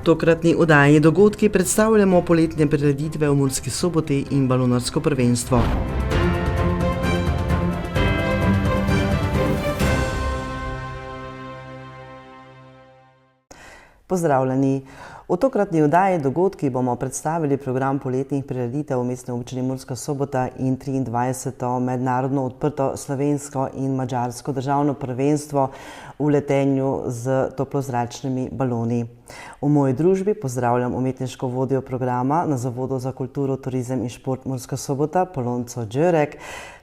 tokratni oddaji dogodki predstavljamo poletne prireditve v Murski Soboti in balonarsko prvenstvo. Pozdravljeni! V tokratni oddaji dogodki bomo predstavili program poletnih prireditev v Mestni občini Murska Sobota in 23. mednarodno odprto slovensko in madžarsko državno prvenstvo v letenju z toplozračnimi baloni. V moji družbi pozdravljam umetniško vodjo programa na Zavodu za kulturo, turizem in šport Murska Sobota, Polonco Đurek,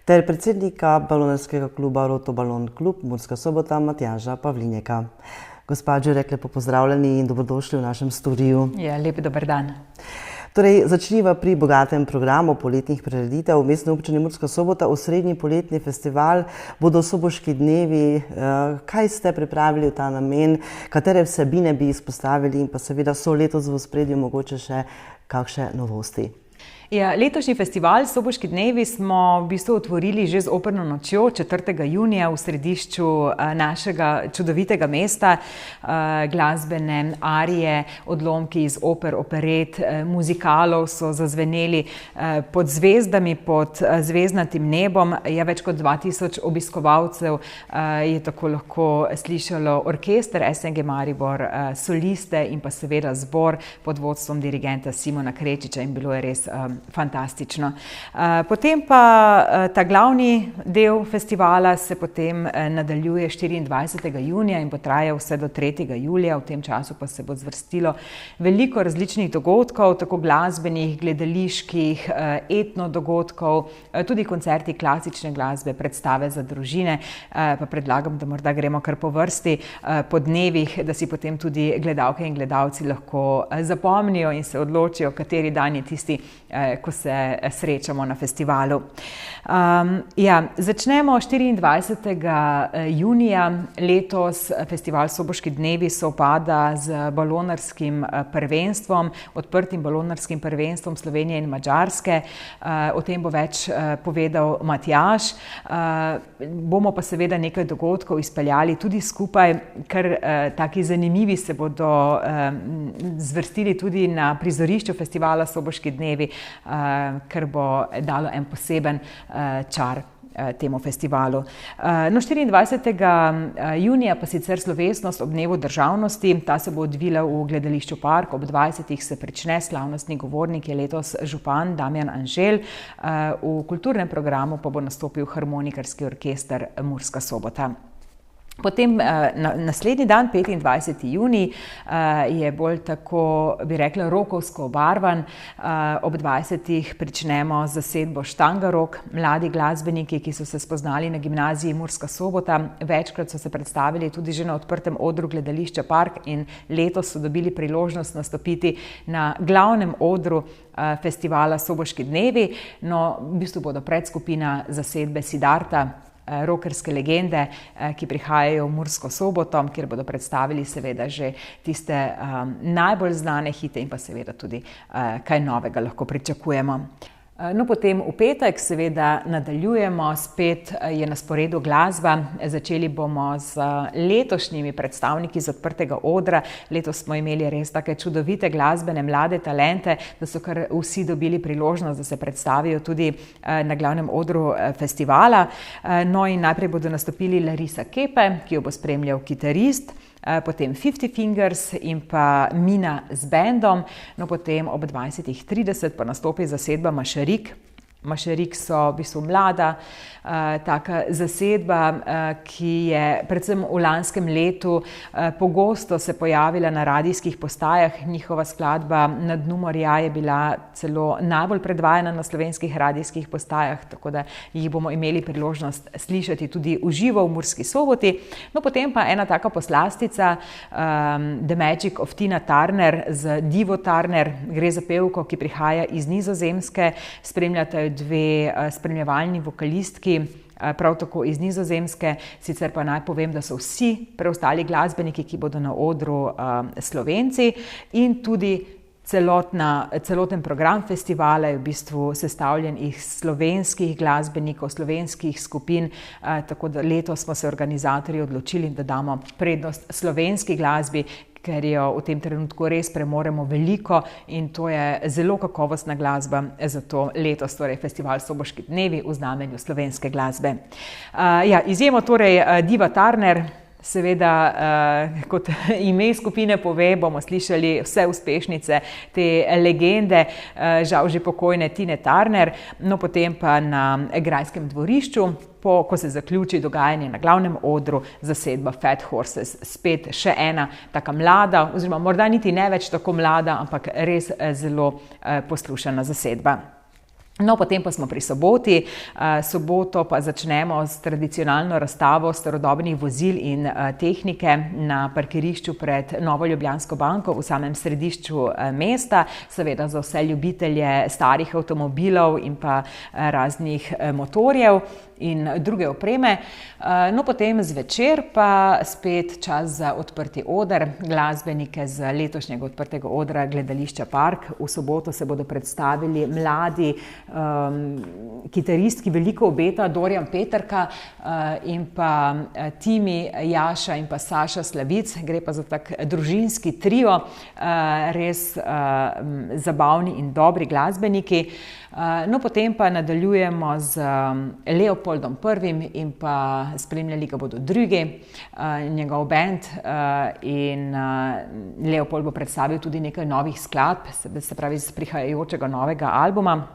ter predsednika balonarskega kluba Roto Balon Klub Murska Sobota, Matjaža Pavlinjeka. Gospa Đurek, lepo pozdravljeni in dobrodošli v našem studiu. Ja, lep dober dan. Torej, začniva pri bogatem programu poletnih prireditev v Mestni občini Murska Sobota. Osrednji poletni festival bodo Soboški dnevi. Kaj ste pripravili v ta namen? Katere vsebine bi izpostavili in pa seveda so letos v ospredju mogoče še kakšne novosti? Ja, letošnji festival Soboški dnevi smo v bistvu otvorili že z operno nočjo 4. junija v središču našega čudovitega mesta. Glasbene arije, odlomki iz oper, operet, muzikalov so zazveneli pod zvezdami, pod zvezdnatim nebom. Je več kot 2000 obiskovalcev je tako lahko slišalo orkester SNG Maribor, soliste in pa seveda zbor pod vodstvom dirigenta Simona Krečiča in bilo je res fantastično. Potem pa ta glavni del festivala se potem nadaljuje 24. junija in bo trajal vse do 3. julija. V tem času pa se bo zvrstilo veliko različnih dogodkov, tako glasbenih, gledaliških, etno dogodkov, tudi koncerti klasične glasbe, predstave za družine. Pa predlagam, da morda gremo kar po vrsti po dnevih, da si potem tudi gledalke in gledalci lahko zapomnijo in se odločijo, kateri dan je tisti, ko se srečamo na festivalu. Začnemo 24. junija. Letos festival Soboški dnevi sovpada z balonarskim prvenstvom, odprtim balonarskim prvenstvom Slovenije in Madžarske. O tem bo več povedal Matjaž. Bomo pa seveda nekaj dogodkov izpeljali tudi skupaj, ker taki zanimivi se bodo zvrstili tudi na prizorišču festivala Soboški dnevi, ker bo dalo en poseben čar temu festivalu. 24. junija pa sicer slovesnost ob dnevu državnosti, ta se bo odvila v gledališču Park, ob 20. se prične, slavnostni govornik je letos župan Damjan Anželj, v kulturnem programu pa bo nastopil harmonikarski orkester Murska Sobota. Potem naslednji dan, 25. junij, je bolj tako, bi rekla, rokovsko obarvan. Ob 20. pričnemo z zasedbo Štangarok, mladi glasbeniki, ki so se spoznali na gimnaziji Murska Sobota. Večkrat so se predstavili tudi že na odprtem odru gledališča Park in letos so dobili priložnost nastopiti na glavnem odru festivala Soboški dnevi. No, v bistvu bodo predskupina zasedbe Siddharta, rockerske legende, ki prihajajo v Mursko Soboto, kjer bodo predstavili seveda že tiste najbolj znane hite in pa seveda tudi kaj novega lahko pričakujemo. No, potem v petek seveda nadaljujemo, spet je na sporedu glasba. Začeli bomo z letošnjimi predstavniki z odprtega odra. Letos smo imeli res take čudovite glasbene mlade talente, da so kar vsi dobili priložnost, da se predstavijo tudi na glavnem odru festivala. No in najprej bodo nastopili Larisa Kepe, ki jo bo spremljal kitarist, potem 50 Fingers in pa Mina z bendom, no potem ob 20:30 pa nastopi zasedba Mašarik. Mašarik so v bistvu mlada, taka zasedba, ki je predvsem v lanskem letu pogosto se pojavila na radijskih postajah. Njihova skladba Na dnu morja je bila celo najbolj predvajana na slovenskih radijskih postajah, tako da jih bomo imeli priložnost slišati tudi v živo v Murski Soboti. No, potem pa ena taka poslastica, The Magic of Tina Turner z Divo Turner. Gre za pevko, ki prihaja iz Nizozemske, spremljata dve spremljevalni vokalistki, prav tako iz Nizozemske. Sicer pa naj povem, da so vsi preostali glasbeniki, ki bodo na odru, Slovenci, in tudi celoten program festivala je v bistvu sestavljen iz slovenskih glasbenikov, slovenskih skupin, tako da letos smo se organizatorji odločili, da damo prednost slovenski glasbi, ker jo v tem trenutku res premoremo veliko in to je zelo kakovostna glasba, zato letos torej Festival Soboški dnevi v znamenju slovenske glasbe. Izjemo torej Diva Turner. Seveda, kot ime skupine pove, bomo slišali vse uspešnice te legende, žal že pokojne Tine Turner, no potem pa na grajskem dvorišču, ko se zaključi dogajanje na glavnem odru, zasedba Fat Horses, spet še ena taka mlada, oziroma morda niti ne več tako mlada, ampak res zelo poslušana zasedba. No, potem pa smo pri soboti. Soboto pa začnemo s tradicionalno razstavo starodobnih vozil in tehnike na parkirišču pred Novo Ljubljansko banko v samem središču mesta, seveda za vse ljubitelje starih avtomobilov in pa raznih motorjev in druge opreme. No, potem zvečer pa spet čas za odprti oder. Glasbenike z letošnjega odprtega odra Gledališča Park. V soboto se bodo predstavili mladi kitarist, ki veliko obeta, Dorjan Peterka in pa Timi, Jaša in pa Saša Slavic. Gre pa za tak družinski trio, res zabavni in dobri glasbeniki. No, potem pa nadaljujemo z Leopoldom I in pa spremljali ga bodo drugi, njegov band, in Leopold bo predstavil tudi nekaj novih skladb, se pravi z prihajajočega novega albuma.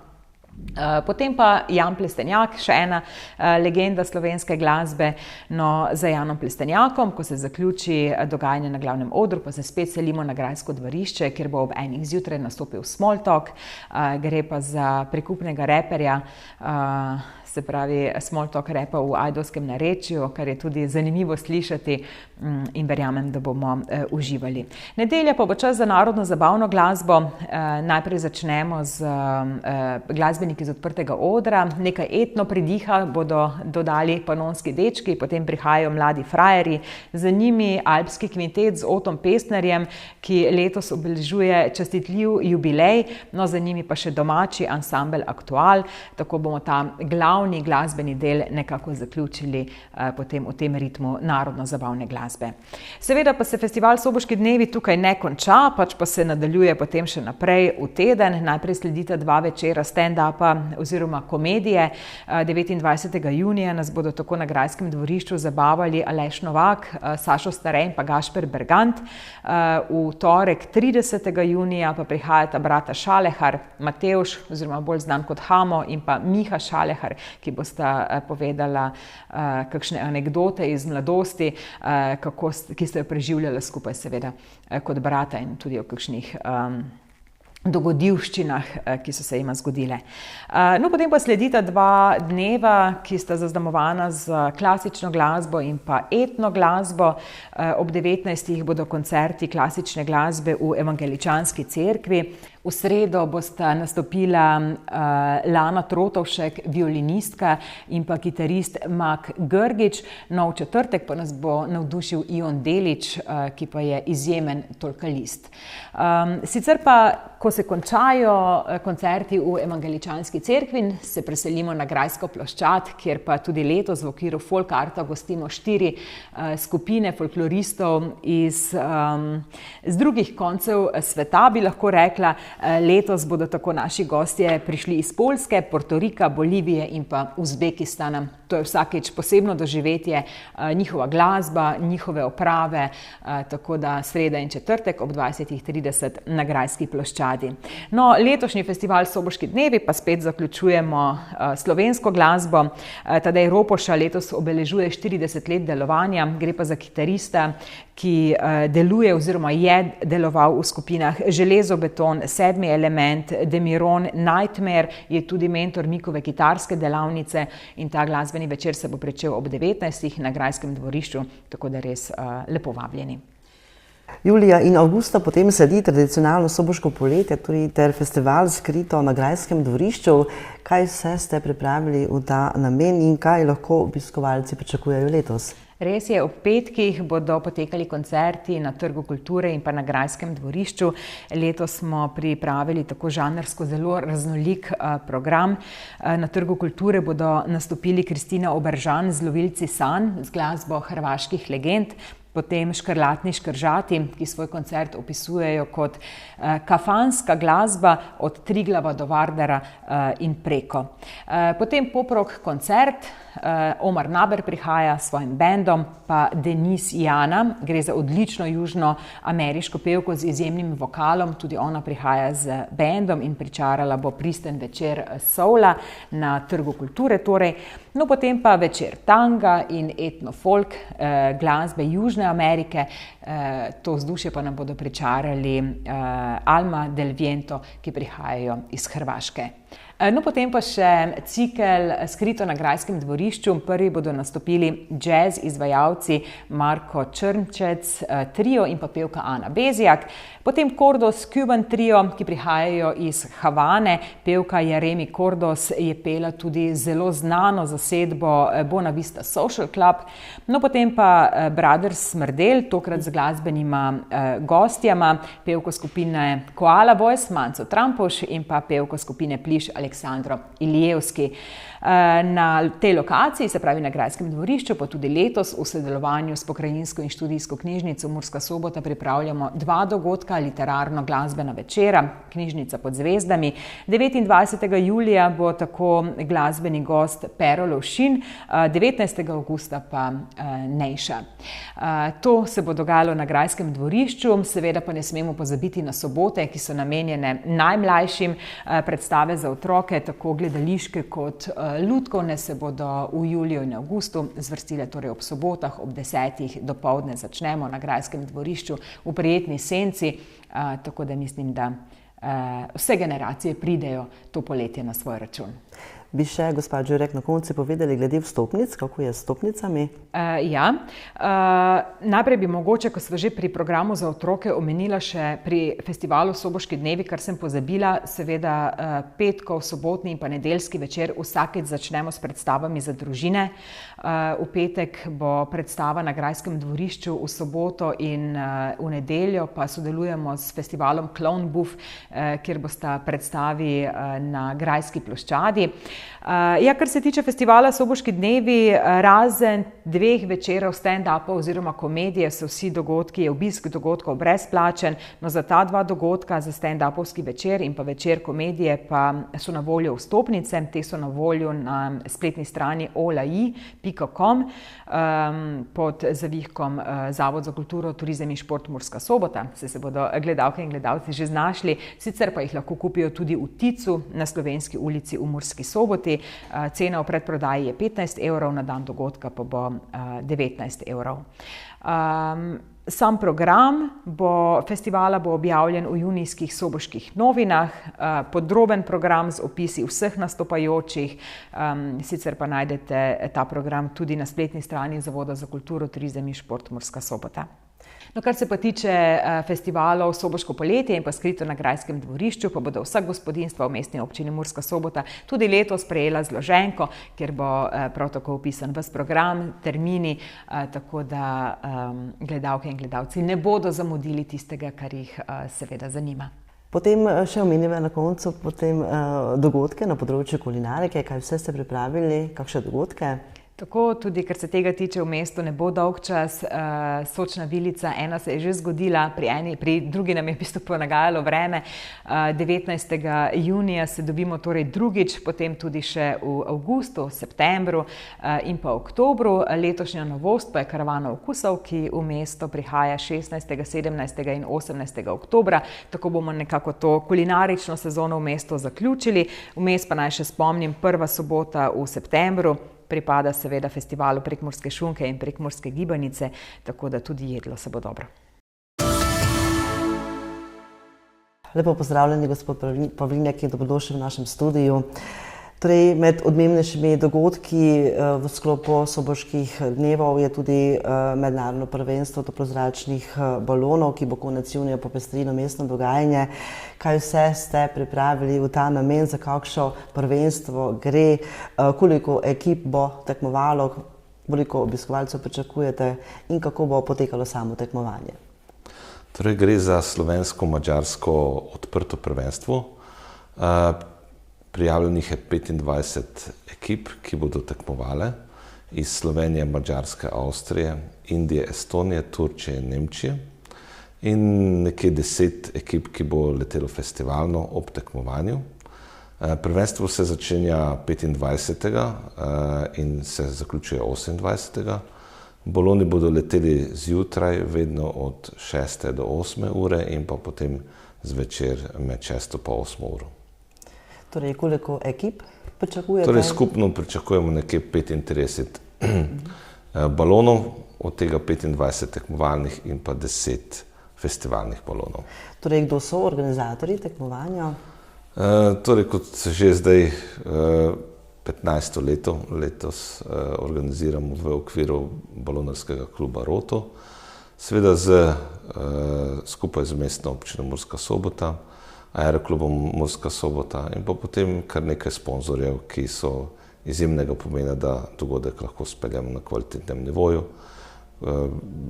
Potem pa Jan Plestenjak, še ena legenda slovenske glasbe. No, za Janom Plestenjakom, ko se zaključi dogajanje na glavnem odru, pa se spet selimo na grajsko dvorišče, kjer bo ob 1 zjutraj nastopil Smalltalk. Gre pa za prikupnega reperja, se pravi Smalltalk repa v ajdovskem narečju, kar je tudi zanimivo slišati in verjamem, da bomo uživali. Nedelja pa bo čas za narodno zabavno glasbo. Najprej začnemo z glasbeniki z odprtega odra. Nekaj etno pridiha bodo dodali Panonski dečki, potem prihajajo Mladi frajerji, za njimi alpski kvintet z Otom Pestnerjem, ki letos obeležuje častitljiv jubilej, no za njimi pa še domači ansambel Aktual, tako bomo ta glavni glasbeni del nekako zaključili potem v tem ritmu narodno-zabavne glasbe. Seveda pa se Festival Soboški dnevi tukaj ne konča, pač pa se nadaljuje potem še naprej v teden. Najprej sledita 2 večera stand-upa oziroma komedije. 29. junija nas bodo tako na grajskem dvorišču zabavali Aleš Novak, Sašo Stare in pa Gašper Bergant. V torek 30. junija pa prihajata brata Šalehar, Matevž oziroma bolj znan kot Hamo, in pa Miha Šalehar, ki bosta povedala kakšne anekdote iz mladosti, ki sta jo preživljala skupaj seveda kot brata, in tudi o kakšnih dogodivščinah, ki so se jima zgodile. No, potem pa sledita 2 dneva, ki sta zaznamovana z klasično glasbo in pa etno glasbo. Ob 19. bodo koncerti klasične glasbe v Evangeličanski cerkvi. V sredo bosta nastopila Lana Trotovšek, violinistka, in pa kitarist Mak Grgič. No, v četrtek pa nas bo navdušil Ion Delić, ki pa je izjemen tolkalist. Sicer pa, ko se končajo koncerti v Evangeličanski cerkvi, se preselimo na grajsko ploščad, kjer pa tudi letos v okviru Folk Arta gostimo 4 skupine folkloristov iz drugih koncev sveta, bi lahko rekla. Letos bodo tako naši gostje prišli iz Poljske, Portorika, Bolivije in pa Uzbekistana. To je vsakič posebno doživetje, njihova glasba, njihove oprave, tako da sreda in četrtek ob 20:30 na grajski ploščadi. No, letošnji Festival Soboški dnevi pa spet zaključujemo slovensko glasbo. Tadej Ropoša letos obeležuje 40 let delovanja. Gre pa za kitarista, ki deluje oziroma je deloval v skupinah Železo Beton, Sedmi element, Demiron, Nightmare, je tudi mentor Mikove kitarske delavnice in ta glasbeni večer se bo pričel ob 19. na grajskem dvorišču, tako da res lepo vabljeni. Julija in avgusta potem sledi tradicionalno soboško poletje, ter festival Skrito na grajskem dvorišču. Kaj vse ste pripravili v ta namen in kaj lahko obiskovalci pričakujejo letos? Res je, ob petkih bodo potekali koncerti na Trgu kulture in pa na grajskem dvorišču. Letos smo pripravili tako žanrsko zelo raznolik program. Na Trgu kulture bodo nastopili Kristina Oberžan z Lovilci sanj, z glasbo hrvaških legend, potem Škrlatni škržati, ki svoj koncert opisujejo kot kafanska glasba od Triglava do Vardara in preko. Potem pop-rock koncert, Omar Naber prihaja s svojim bendom, pa Denise Jana, gre za odlično južnoameriško pevko z izjemnim vokalom, tudi ona prihaja z bendom in pričarala bo pristen večer soula na Trgu kulture torej. No, potem pa večer tanga in etno-folk glasbe Južne Amerike, to vzdušje pa nam bodo pričarali Alma del Viento, ki prihajajo iz Hrvaške. No, potem pa še cikel Skrito na grajskem dvorišču. Prvi bodo nastopili jazz izvajalci Marko Črnčec trio in pa pevka Ana Bezjak. Potem Kordos Cuban trio, ki prihajajo iz Havane. Pevka Jeremi Kordos je pela tudi zelo znano zasedbo Bona Vista Social Club. No, potem pa Brothers Smrdel, tokrat z glasbenima gostjama, pevko skupine Koala Voice, Manco Trampoš in pa pevko skupine Pliš Aleksandro Ilijevski. Na tej lokaciji, se pravi na Grajskem dvorišču, pa tudi letos v sodelovanju s Pokrajinsko in študijsko knjižnico Murska Sobota pripravljamo 2 dogodka, literarno-glasbena večera, Knjižnica pod zvezdami. 29. julija bo tako glasbeni gost Pero Lovšin, 19. avgusta pa Nejša. To se bo dogajalo na Grajskem dvorišču, seveda pa ne smemo pozabiti na sobote, ki so namenjene najmlajšim. Predstave za otroke, tako gledališke kot lutkovne, se bodo v juliju in avgustu zvrstile torej ob sobotah, ob 10. dopoldne začnemo na Grajskem dvorišču v prijetni senci, tako da mislim, da vse generacije pridejo to poletje na svoj račun. Bi še, gospa Đurek, na koncu povedali glede vstopnic, kako je s vstopnicami? Najprej bi mogoče, ko smo že pri programu za otroke, omenila še pri festivalu Soboški dnevi, kar sem pozabila, seveda petkov, sobotni in pa nedeljski večer vsakeč začnemo s predstavami za družine. V petek bo predstava na Grajskem dvorišču, v soboto in v nedeljo pa sodelujemo s festivalom Clown Buff, kjer bosta predstavi na Grajski ploščadi. Kar se tiče festivala Soboški dnevi, razen 2 večerov stand-upov oziroma komedije, so vsi dogodki, je obisk dogodkov brezplačen, no za ta 2 dogodka, za stand-upovski večer in pa večer komedije, pa so na voljo vstopnice, te so na voljo na spletni strani olai.com pod zavihkom Zavod za kulturo, turizem in šport Murska Sobota, se bodo gledalke in gledalci že znašli, sicer pa jih lahko kupijo tudi v Ticu na Slovenski ulici v Murski Soboti. Cena v predprodaji je 15 evrov, na dan dogodka pa bo 19 evrov. Sam program festivala bo objavljen v junijskih Soboških novinah, podroben program z opisi vseh nastopajočih, sicer pa najdete ta program tudi na spletni strani Zavoda za kulturo, turizem in šport Murska Sobota. No, kar se pa tiče festivalov Soboško poletje in pa Skrito na Grajskem dvorišču, pa bodo vsa gospodinjstva v Mestni občini Murska Sobota tudi letos prejela zloženko, kjer bo prav tako opisan ves program, termini, tako da gledalke in gledalci ne bodo zamudili tistega, kar jih seveda zanima. Potem še omeniva na koncu dogodke na področju kulinarike, kaj vse ste pripravili, kakšne dogodke? Tako, tudi kar se tega tiče, v mestu ne bo dolg čas. Sočna vilica, ena se je že zgodila, pri drugi nam je v bistvu ponagajalo vreme. 19. junija se dobimo torej drugič, potem tudi še v avgustu, septembru in pa oktobru. Letošnja novost pa je karavana okusov, ki v mesto prihaja 16., 17. in 18. oktobra. Tako bomo nekako to kulinarično sezono v mesto zaključili. Vmes pa naj še spomnim, prva sobota v septembru pripada seveda festivalu Prekmurske šunke in Prekmurske gibanice, tako da tudi jedlo se bo dobro. Lepo pozdravljeni, gospod Pavlinjak, in dobrodošli v našem studiu. Torej, med odmevnejšimi dogodki v sklopu Soboških dnevov je tudi mednarodno prvenstvo toplozračnih balonov, ki bo konec junija popestrilo mestno dogajanje. Kaj vse ste pripravili v ta namen, za kakšno prvenstvo gre, koliko ekip bo tekmovalo, koliko obiskovalcev pričakujete in kako bo potekalo samo tekmovanje? Torej, gre za slovensko-madžarsko odprto prvenstvo. Prijavljenih je 25 ekip, ki bodo tekmovale iz Slovenije, Madžarske, Avstrije, Indije, Estonije, Turčije in Nemčije. In nekje 10 ekip, ki bo letelo festivalno ob tekmovanju. Prvenstvo se začenja 25. In se zaključuje 28. Baloni bodo leteli zjutraj, vedno od 6. do 8. ure in pa potem zvečer med 6. pa 8. uro. Torej, koliko ekip pričakujete? Torej, skupno pričakujemo nekje 35 balonov, od tega 25 tekmovalnih in pa 10 festivalnih balonov. Torej, kdo so organizatorji tekmovanja? Torej, kot že zdaj 15. leto letos organiziramo v okviru balonarskega kluba Roto, seveda skupaj z Mestno občino Murska Sobota, Aeroklubom Murska Sobota in pa potem kar nekaj sponzorjev, ki so izjemnega pomena, da dogodek lahko speljemo na kvalitetnem nivoju.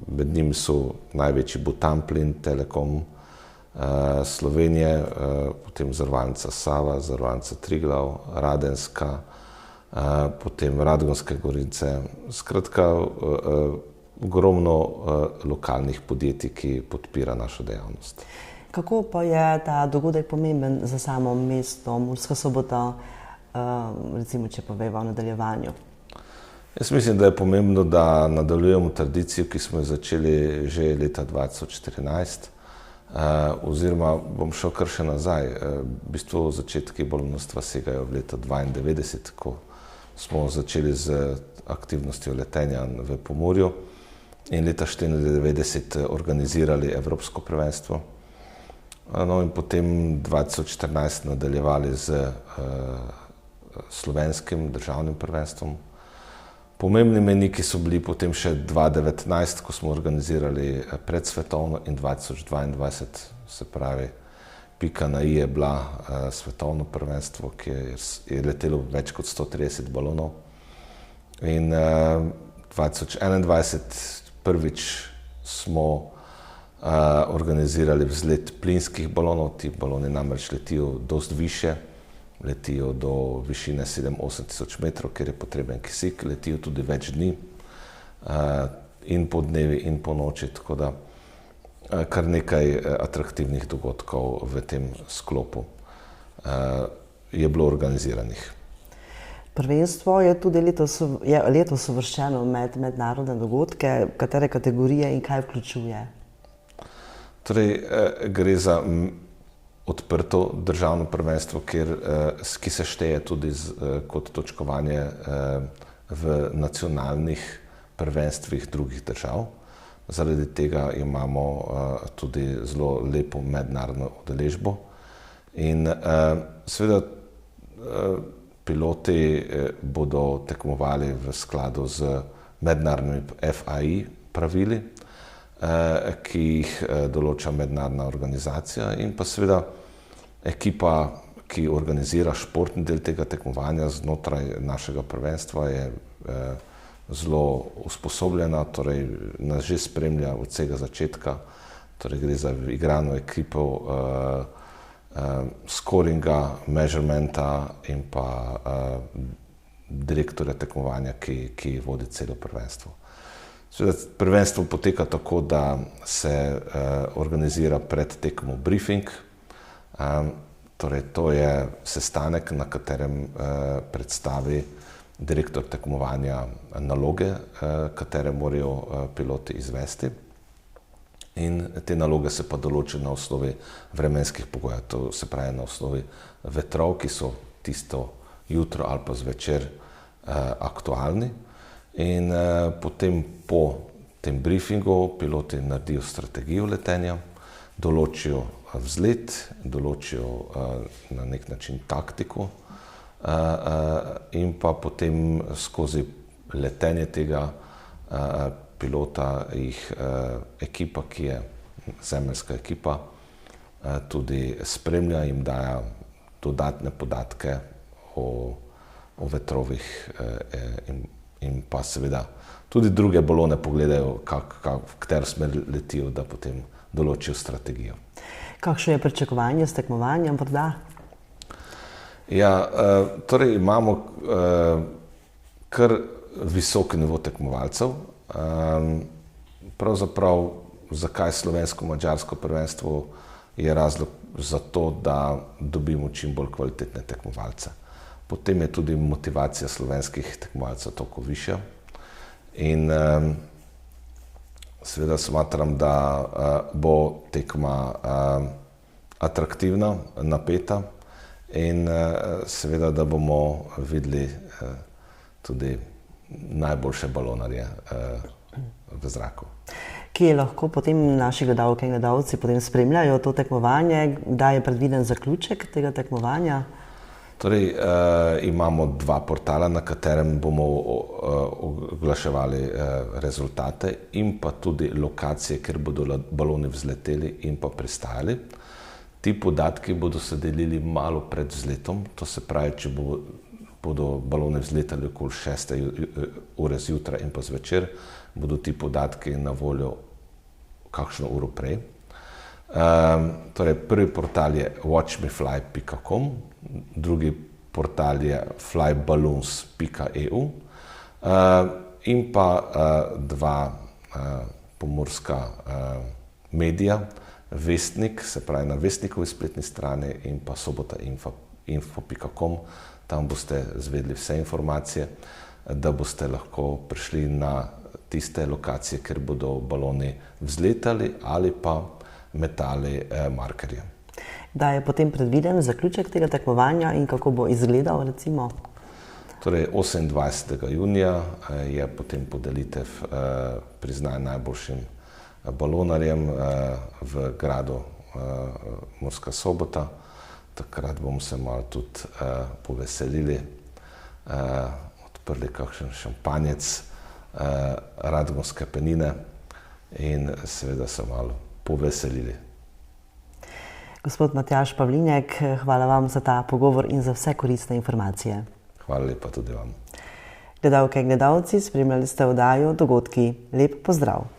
Med njimi so največji Butamplin, Telekom Slovenije, potem Zavarovalnica Sava, Zavarovalnica Triglav, Radenska, potem Radgonske gorice, skratka ogromno lokalnih podjetij, ki podpira našo dejavnost. Kako pa je ta dogodek pomemben za samo mesto Murska Sobota, recimo, če poveva v nadaljevanju? Jaz mislim, da je pomembno, da nadaljujemo tradicijo, ki smo jo začeli že leta 2014, oziroma bom šel kar še nazaj. V bistvu začetki balonarstva segajo v leto 1992, ko smo začeli z aktivnostjo letenja v Pomurju in leta 1994 organizirali Evropsko prvenstvo. No in potem 2014 nadaljevali z slovenskim državnim prvenstvom. Pomembni mejniki so bili potem še 2019, ko smo organizirali predsvetovno, in 2022, se pravi, pika na i je bila svetovno prvenstvo, ki je letelo več kot 130 balonov. In 2021 prvič smo organizirali vzlet plinskih balonov. Ti baloni namreč letijo dosti više, letijo do višine 7-8 tisoč metrov, kjer je potreben kisik, letijo tudi več dni, in po dnevi in po noči, tako da kar nekaj atraktivnih dogodkov v tem sklopu je bilo organiziranih. Prvenstvo je tudi letos uvrščeno med mednarodne dogodke. Katere kategorije in kaj vključuje? Torej, gre za odprto državno prvenstvo, ki se šteje tudi kot točkovanje v nacionalnih prvenstvih drugih držav. Zaradi tega imamo tudi zelo lepo mednarodno udeležbo. In seveda piloti bodo tekmovali v skladu z mednarodnimi FAI pravili, ki jih določa mednarodna organizacija, in pa seveda ekipa, ki organizira športni del tega tekmovanja znotraj našega prvenstva, je zelo usposobljena, torej nas že spremlja od vsega začetka. Torej gre za igrano ekipo scoringa, measurementa in pa direktorja tekmovanja, ki vodi celo prvenstvo. Prvenstvo poteka tako, da se organizira pred tekmo briefing. Torej, to je sestanek, na katerem predstavi direktor tekmovanja naloge, katere morajo piloti izvesti. In te naloge se pa določijo na osnovi vremenskih pogojev, to se pravi na osnovi vetrov, ki so tisto jutro ali pa zvečer aktualni. In potem po tem briefingu piloti naredijo strategijo letenja, določijo vzlet, določijo na nek način taktiko, in pa potem skozi letenje tega pilota jih ekipa, ki je zemeljska ekipa, tudi spremlja, jim daje dodatne podatke o vetrovih, in pa seveda tudi druge balone pogledajo, v katero smer letijo, da potem določijo strategijo. Kakšno je pričakovanje s tekmovanjem morda? Ja, torej imamo kar visok nivo tekmovalcev. Pravzaprav, zakaj slovensko-mađarsko prvenstvo, je razlog za to, da dobimo čim bolj kvalitetne tekmovalce. Potem je tudi motivacija slovenskih tekmovalcev toliko višja. In seveda smatram, da bo tekma atraktivna, napeta in seveda, da bomo videli tudi najboljše balonarje v zraku. Kje lahko potem naši gledalke in gledalci potem spremljajo to tekmovanje? Kdaj je predviden zaključek tega tekmovanja? Torej, imamo 2 portala, na katerem bomo oglaševali rezultate in pa tudi lokacije, kjer bodo baloni vzleteli in pa pristajali. Ti podatki bodo se delili malo pred vzletom, to se pravi, če bodo baloni vzletali okoli 6. ure zjutraj in pa zvečer, bodo ti podatki na voljo kakšno uro prej. Torej, prvi portal je watchmefly.com, drugi portal je flyballoons.eu in pa 2 pomorska medija, Vestnik, se pravi na Vestnikovi spletni strani in pa sobotainfo.com. Tam boste zvedeli vse informacije, da boste lahko prišli na tiste lokacije, kjer bodo baloni vzletali ali pa metali markerje. Da je potem predviden zaključek tega tekmovanja in kako bo izgledal, recimo? Torej, 28. junija je potem podelitev priznanja najboljšim balonarjem v gradu Murska Sobota. Takrat bomo se malo tudi poveselili, odprli kakšen šampanjec, radgonske penine in seveda se malo poveselili. Gospod Matjaž Pavlinjek, hvala vam za ta pogovor in za vse koristne informacije. Hvala lepa tudi vam. Gledalke in gledalci, spremljali ste oddajo Dogodki. Lep pozdrav!